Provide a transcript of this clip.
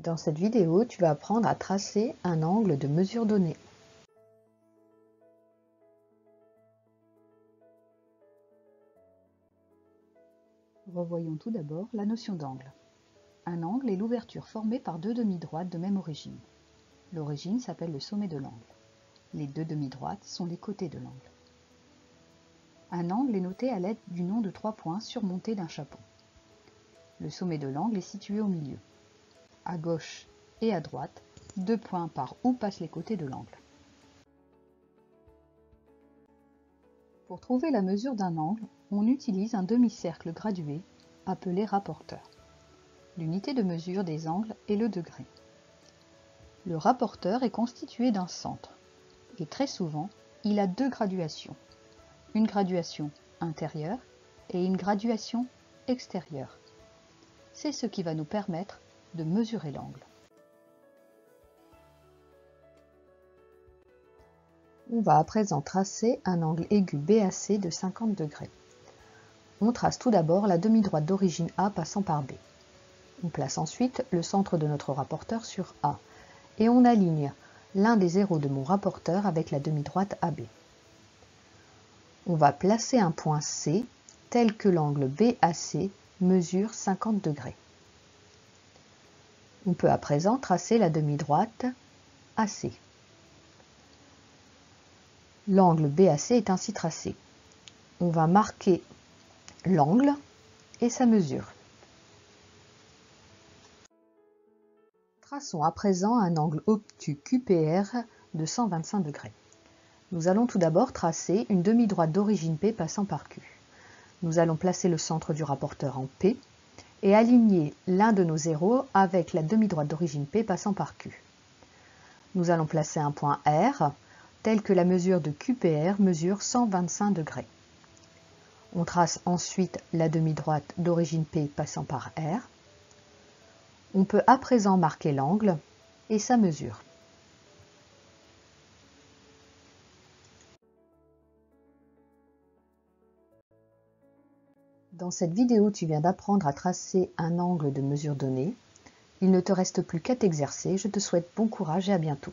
Dans cette vidéo, tu vas apprendre à tracer un angle de mesure donnée. Revoyons tout d'abord la notion d'angle. Un angle est l'ouverture formée par deux demi-droites de même origine. L'origine s'appelle le sommet de l'angle. Les deux demi-droites sont les côtés de l'angle. Un angle est noté à l'aide du nom de 3 points surmontés d'un chapeau. Le sommet de l'angle est situé au milieu. À gauche et à droite, 2 points par où passent les côtés de l'angle. Pour trouver la mesure d'un angle, on utilise un demi-cercle gradué, appelé rapporteur. L'unité de mesure des angles est le degré. Le rapporteur est constitué d'un centre, et très souvent, il a 2 graduations. Une graduation intérieure et une graduation extérieure. C'est ce qui va nous permettre de mesurer l'angle. On va à présent tracer un angle aigu BAC de 50 degrés. On trace tout d'abord la demi-droite d'origine A passant par B. On place ensuite le centre de notre rapporteur sur A et on aligne l'un des zéros de mon rapporteur avec la demi-droite AB. On va placer un point C tel que l'angle BAC mesure 50 degrés. On peut à présent tracer la demi-droite AC. L'angle BAC est ainsi tracé. On va marquer l'angle et sa mesure. Traçons à présent un angle obtus QPR de 125 degrés. Nous allons tout d'abord tracer une demi-droite d'origine P passant par Q. Nous allons placer le centre du rapporteur en P et aligner l'un de nos zéros avec la demi-droite d'origine P passant par Q. Nous allons placer un point R tel que la mesure de QPR mesure 125 degrés. On trace ensuite la demi-droite d'origine P passant par R. On peut à présent marquer l'angle et sa mesure. Dans cette vidéo, tu viens d'apprendre à tracer un angle de mesure donnée. Il ne te reste plus qu'à t'exercer. Je te souhaite bon courage et à bientôt.